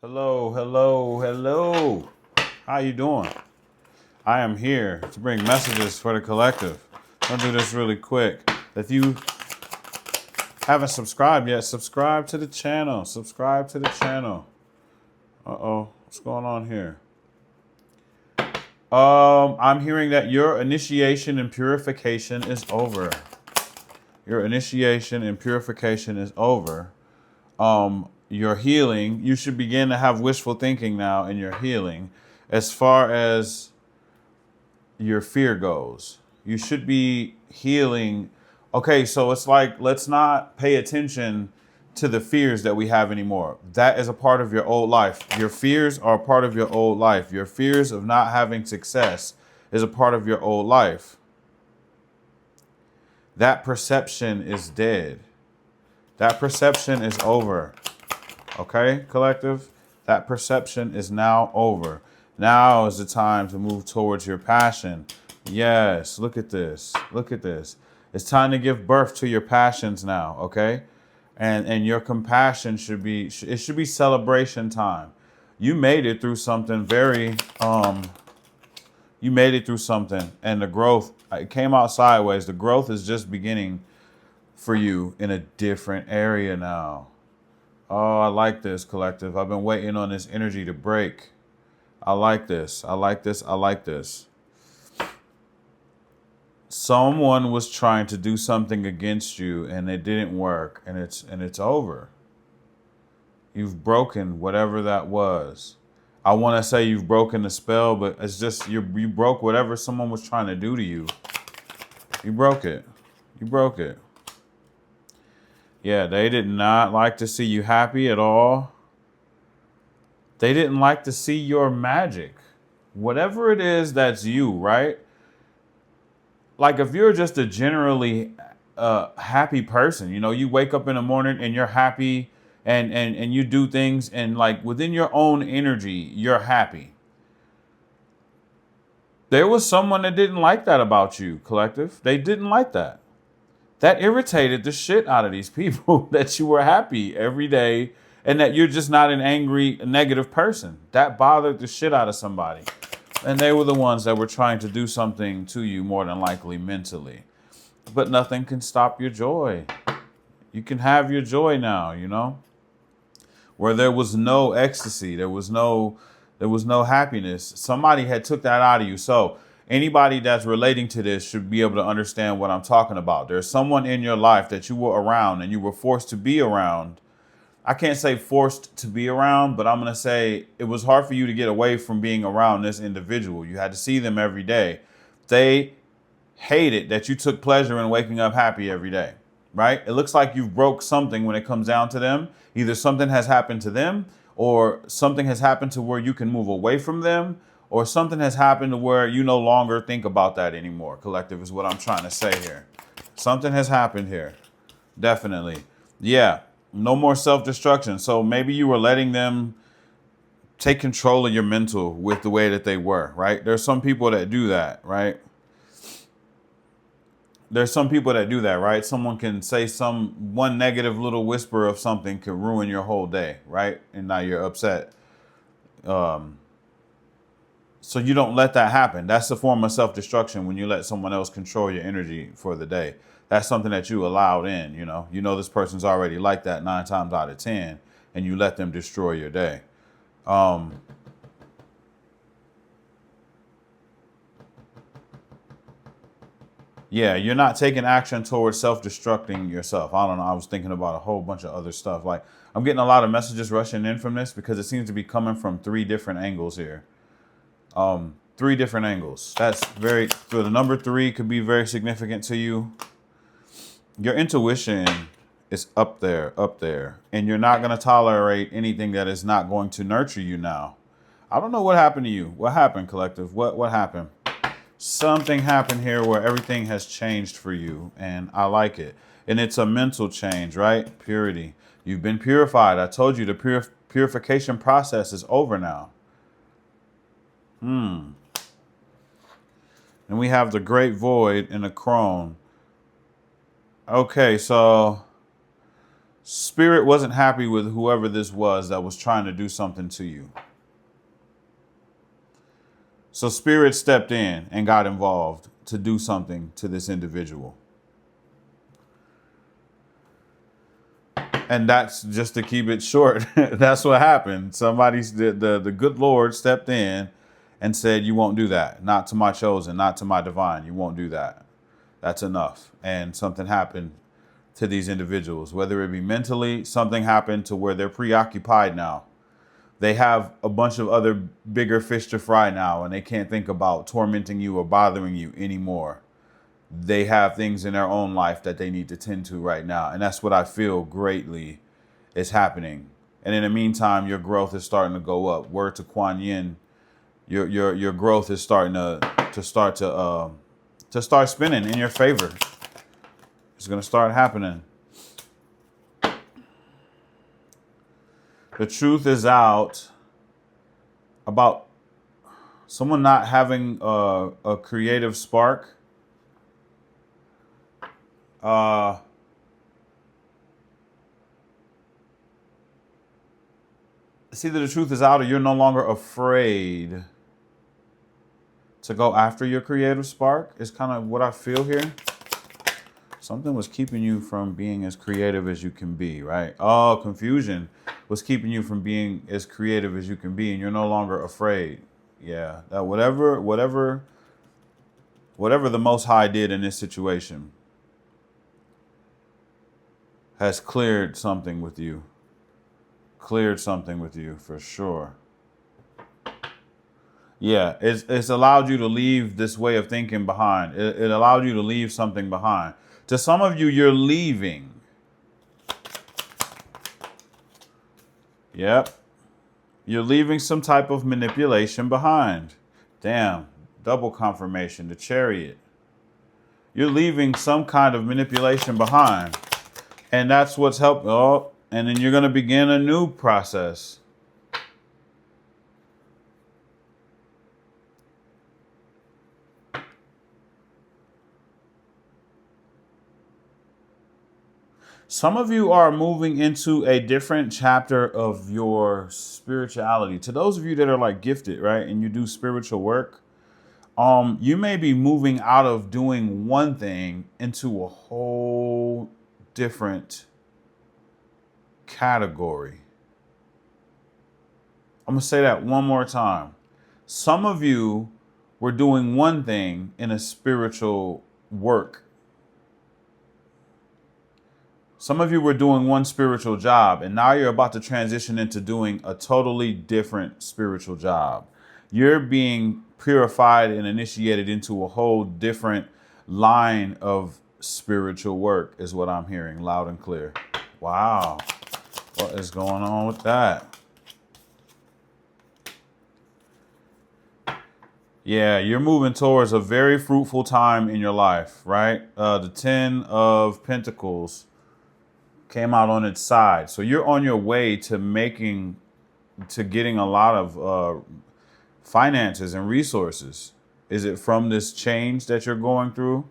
Hello, hello, hello. How you doing? I am here to bring messages for the collective. I'll do this really quick. If you haven't subscribed yet, subscribe to the channel. Subscribe to the channel. Uh-oh, what's going on here? I'm hearing that your initiation and purification is over. Your initiation and purification is over. Your healing, you should begin to have wishful thinking now in your healing. As far as your fear goes, you should be healing. Okay, so it's like, let's not pay attention to the fears that we have anymore. That is a part of your old life. Your fears are a part of your old life. Your fears of not having success is a part of your old life. That perception is dead. That perception is over. Okay, collective? That perception is now over. Now is the time to move towards your passion. Yes, look at this. Look at this. It's time to give birth to your passions now, okay? And your compassion should be, it should be celebration time. You made it through something very, you made it through something, and the growth, it came out sideways. The growth is just beginning for you in a different area now. Oh, I like this, collective. I've been waiting on this energy to break. I like this. I like this. I like this. Someone was trying to do something against you and it didn't work, and it's over. You've broken whatever that was. I want to say you've broken the spell, but it's just you broke whatever someone was trying to do to you. You broke it. You broke it. Yeah, they did not like to see you happy at all. They didn't like to see your magic. Whatever it is that's you, right? Like if you're just a generally happy person, you wake up in the morning and you're happy and you do things and like within your own energy, you're happy. There was someone that didn't like that about you, collective. They didn't like that. That irritated the shit out of these people that you were happy every day and that you're just not an angry, negative person. That bothered the shit out of somebody. And they were the ones that were trying to do something to you more than likely mentally. But nothing can stop your joy. You can have your joy now, where there was no ecstasy, there was no happiness. Somebody had took that out of you. So anybody that's relating to this should be able to understand what I'm talking about. There's someone in your life that you were around and you were forced to be around. I can't say forced to be around, but I'm going to say it was hard for you to get away from being around this individual. You had to see them every day. They hated that you took pleasure in waking up happy every day, right? It looks like you've broke something when it comes down to them. Either something has happened to them or something has happened to where you can move away from them, or something has happened to where you no longer think about that anymore. Collective is what I'm trying to say here. Something has happened here. Definitely. Yeah. No more self-destruction. So maybe you were letting them take control of your mental with the way that they were, right? There's some people that do that, right? There's some people that do that, right? Someone can say one negative little whisper of something could ruin your whole day, right? And now you're upset. So you don't let that happen. That's a form of self-destruction when you let someone else control your energy for the day. That's something that you allowed in, this person's already like that 9 times out of 10, and you let them destroy your day. Yeah, you're not taking action towards self-destructing yourself. I don't know. I was thinking about a whole bunch of other stuff. Like I'm getting a lot of messages rushing in from this because it seems to be coming from 3 different angles here. 3 different angles. So the number 3 could be very significant to you. Your intuition is up there, and you're not going to tolerate anything that is not going to nurture you now. I don't know what happened to you. What happened, collective? What happened? Something happened here where everything has changed for you, and I like it. And it's a mental change, right? Purity. You've been purified. I told you the purification process is over now. And we have the Great Void and the Crone. Okay, so Spirit wasn't happy with whoever this was that was trying to do something to you. So Spirit stepped in and got involved to do something to this individual. And that's just to keep it short. That's what happened. The good Lord stepped in and said, you won't do that. Not to my chosen, not to my divine. You won't do that. That's enough. And something happened to these individuals, whether it be mentally, something happened to where they're preoccupied now. They have a bunch of other bigger fish to fry now, and they can't think about tormenting you or bothering you anymore. They have things in their own life that they need to tend to right now. And that's what I feel greatly is happening. And in the meantime, your growth is starting to go up. Word to Kuan Yin, your growth is starting to start spinning in your favor. It's going to start happening. The truth is out about someone not having a creative spark. It's either the truth is out or you're no longer afraid to go after your creative spark. Is kind of what I feel here. Something was keeping you from being as creative as you can be, right? Oh, confusion was keeping you from being as creative as you can be, and you're no longer afraid. Yeah, that whatever the Most High did in this situation has cleared something with you. Cleared something with you for sure. Yeah, it's allowed you to leave this way of thinking behind. It allowed you to leave something behind. To some of you, you're leaving. Yep. You're leaving some type of manipulation behind. Damn, double confirmation, the Chariot. You're leaving some kind of manipulation behind. And that's what's helped. Oh, and then you're going to begin a new process. Some of you are moving into a different chapter of your spirituality. To those of you that are like gifted, right, and you do spiritual work, you may be moving out of doing one thing into a whole different category. I'm going to say that one more time. Some of you were doing one thing in a spiritual work. Some of you were doing one spiritual job, and now you're about to transition into doing a totally different spiritual job. You're being purified and initiated into a whole different line of spiritual work, is what I'm hearing loud and clear. Wow. What is going on with that? Yeah, you're moving towards a very fruitful time in your life, right? The 10 of Pentacles came out on its side. So you're on your way to getting a lot of finances and resources. Is it from this change that you're going through?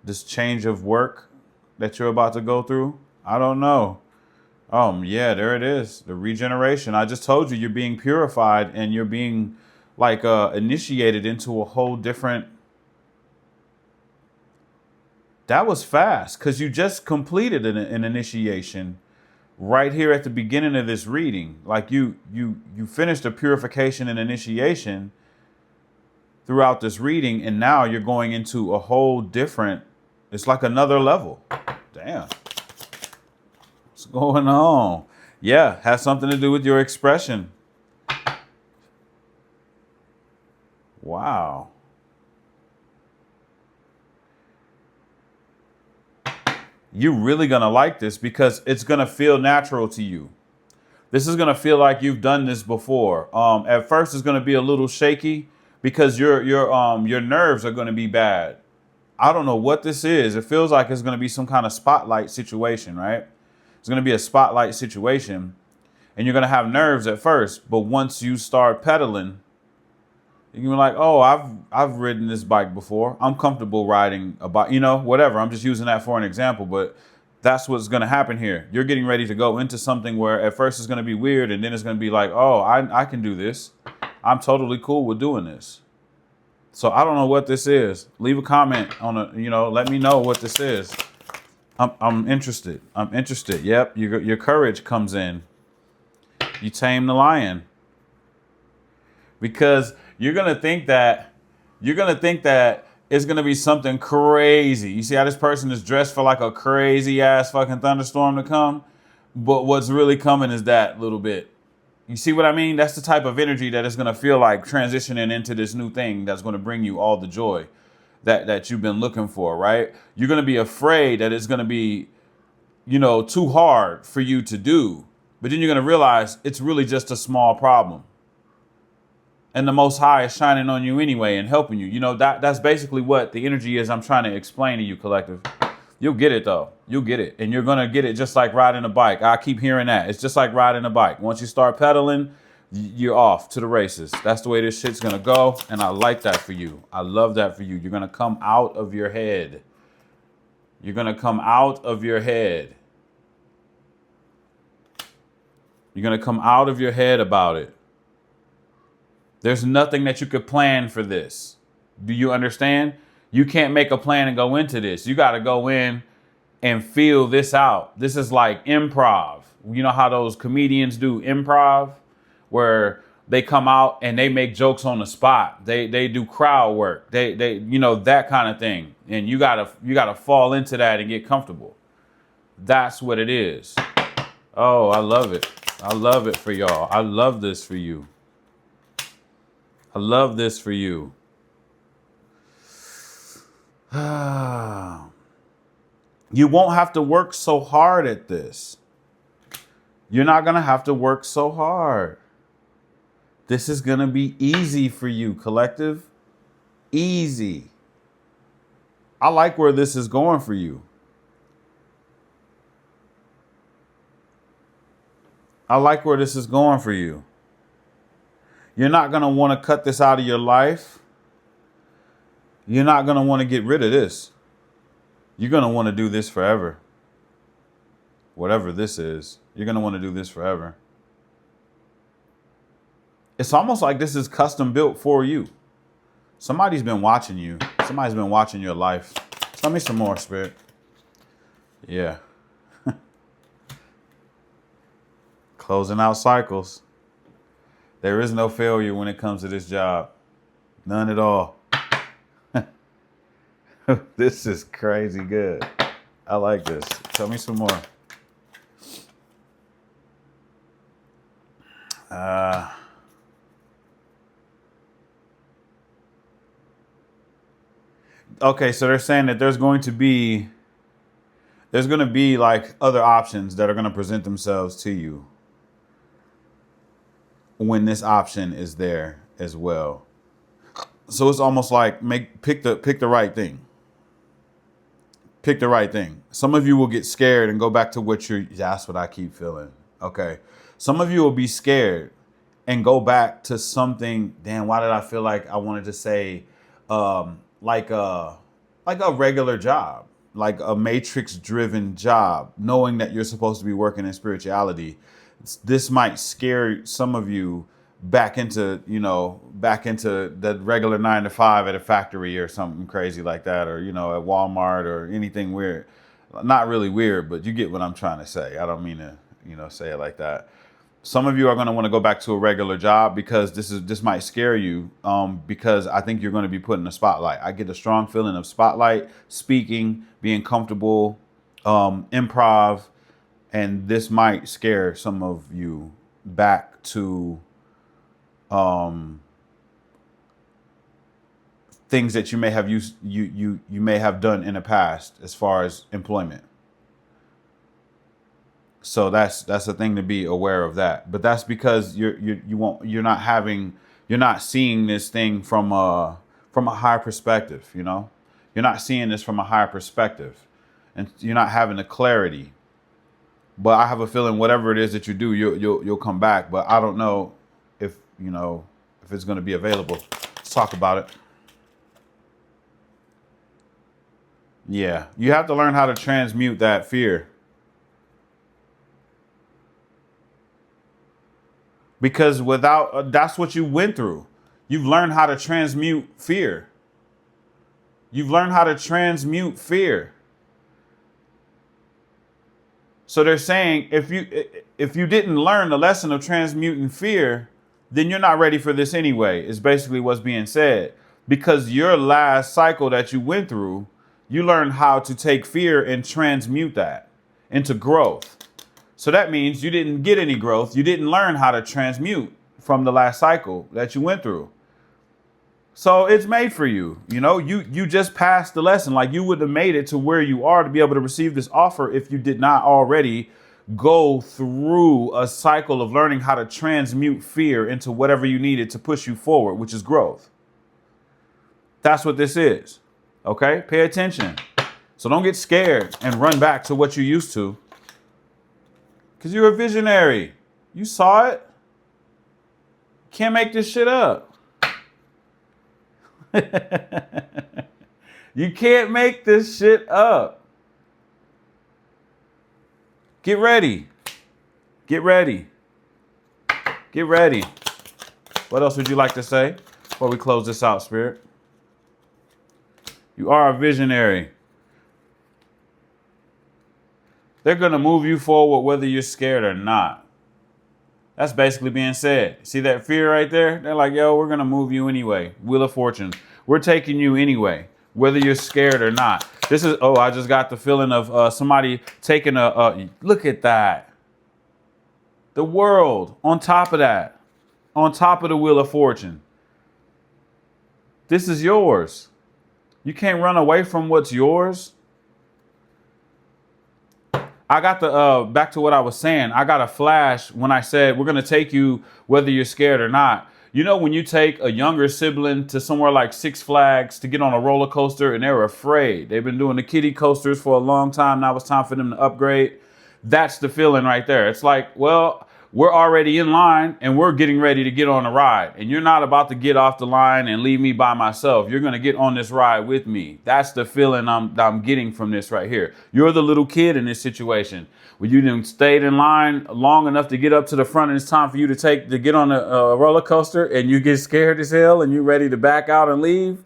This change of work that you're about to go through? I don't know. Yeah, there it is. The regeneration. I just told you you're being purified and you're being like initiated into a whole different. That was fast because you just completed an initiation right here at the beginning of this reading. Like you finished a purification and initiation throughout this reading, and now you're going into a whole different, it's like another level. Damn. What's going on? Yeah, has something to do with your expression. Wow. You're really going to like this because it's going to feel natural to you. This is going to feel like you've done this before. At first, it's going to be a little shaky because your nerves are going to be bad. I don't know what this is. It feels like it's going to be some kind of spotlight situation, right? It's going to be a spotlight situation, and you're going to have nerves at first. But once you start pedaling, you can be like, oh, I've ridden this bike before. I'm comfortable riding a bike, whatever. I'm just using that for an example. But That's what's going to happen here. You're getting ready to go into something where at first it's going to be weird, and then it's going to be like, oh, I can do this. I'm totally cool with doing this. So I don't know what this is. Leave a comment on a, let me know what this is. I'm interested. I'm interested. Yep. Your courage comes in. You tame the lion, because you're going to think that it's going to be something crazy. You see how this person is dressed for like a crazy ass fucking thunderstorm to come? But what's really coming is that little bit. You see what I mean? That's the type of energy that is going to feel like transitioning into this new thing that's going to bring you all the joy that you've been looking for, right? You're going to be afraid that it's going to be, too hard for you to do. But then you're going to realize it's really just a small problem. And the Most High is shining on you anyway and helping you. That's basically what the energy is I'm trying to explain to you, collective. You'll get it, though. You'll get it. And you're going to get it just like riding a bike. I keep hearing that. It's just like riding a bike. Once you start pedaling, you're off to the races. That's the way this shit's going to go. And I like that for you. I love that for you. You're going to come out of your head. You're going to come out of your head. You're going to come out of your head about it. There's nothing that you could plan for this. Do you understand? You can't make a plan and go into this. You got to go in and feel this out. This is like improv. You know how those comedians do improv, where they come out and they make jokes on the spot. They do crowd work. They that kind of thing. And you gotta fall into that and get comfortable. That's what it is. Oh, I love it. I love it for y'all. I love this for you. I love this for you. You won't have to work so hard at this. You're not going to have to work so hard. This is going to be easy for you, collective. Easy. I like where this is going for you. I like where this is going for you. You're not going to want to cut this out of your life. You're not going to want to get rid of this. You're going to want to do this forever. Whatever this is, you're going to want to do this forever. It's almost like this is custom built for you. Somebody's been watching you. Somebody's been watching your life. Tell me some more, Spirit. Yeah. Closing out cycles. There is no failure when it comes to this job. None at all. This is crazy good. I like this. Tell me some more. Okay, so they're saying that there's going to be like other options that are going to present themselves to you when this option is there as well. So it's almost like pick the right thing. Pick the right thing. Some of you will get scared and go back to that's what I keep feeling. Okay. Some of you will be scared and go back to something. Damn, why did I feel like I wanted to say like a regular job, like a matrix driven job, knowing that you're supposed to be working in spirituality. This might scare some of you back into the regular 9 to 5 at a factory or something crazy like that, or, at Walmart or anything weird. Not really weird, but you get what I'm trying to say. I don't mean to, say it like that. Some of you are going to want to go back to a regular job because this might scare you, because I think you're going to be put in the spotlight. I get a strong feeling of spotlight, speaking, being comfortable, improv, and this might scare some of you back to things that you may have you may have done in the past as far as employment. So that's a thing to be aware of that. But that's because you're not seeing this thing from a higher perspective, You're not seeing this from a higher perspective, and you're not having the clarity. But I have a feeling whatever it is that you do, you'll come back. But I don't know if it's going to be available. Let's talk about it. Yeah, you have to learn how to transmute that fear. Because without, that's what you went through. You've learned how to transmute fear. You've learned how to transmute fear. So they're saying if you didn't learn the lesson of transmuting fear, then you're not ready for this anyway, is basically what's being said. Because your last cycle that you went through, you learned how to take fear and transmute that into growth. So that means you didn't get any growth. You didn't learn how to transmute from the last cycle that you went through. So it's made for you. You know, you just passed the lesson. Like, you would have made it to where you are to be able to receive this offer if you did not already go through a cycle of learning how to transmute fear into whatever you needed to push you forward, which is growth. That's what this is. Okay? Pay attention. So don't get scared and run back to what you used to. Because you're a visionary. You saw it. Can't make this shit up. You can't make this shit up. Get ready. Get ready. Get ready. What else would you like to say before we close this out, Spirit? You are a visionary. They're going to move you forward whether you're scared or not. That's basically being said. See that fear right there? They're like, yo, we're going to move you anyway. Wheel of Fortune. We're taking you anyway, whether you're scared or not. This is, oh, I just got the feeling of somebody taking look at that. The world on top of that, on top of the Wheel of Fortune. This is yours. You can't run away from what's yours. I got the, back to what I was saying, I got a flash when I said, we're going to take you whether you're scared or not. You know, when you take a younger sibling to somewhere like Six Flags to get on a roller coaster and they're afraid. They've been doing the kiddie coasters for a long time. Now it's time for them to upgrade. That's the feeling right there. It's like, well, we're already in line and we're getting ready to get on a ride. And you're not about to get off the line and leave me by myself. You're going to get on this ride with me. That's the feeling I'm getting from this right here. You're the little kid in this situation. When you done stayed in line long enough to get up to the front and it's time for you to get on a roller coaster and you get scared as hell and you're ready to back out and leave.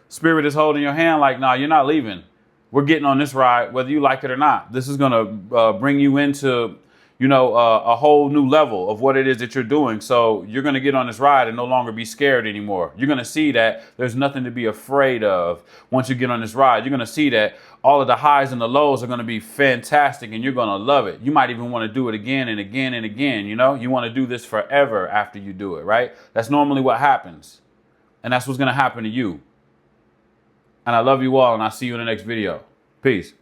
Spirit is holding your hand like, nah, you're not leaving. We're getting on this ride, whether you like it or not. This is going to bring you into, you know, a whole new level of what it is that you're doing. So you're going to get on this ride and no longer be scared anymore. You're going to see that there's nothing to be afraid of once you get on this ride. You're going to see that all of the highs and the lows are going to be fantastic and you're going to love it. You might even want to do it again and again and again. You know, you want to do this forever after you do it, right? That's normally what happens. And that's what's going to happen to you. And I love you all and I'll see you in the next video. Peace.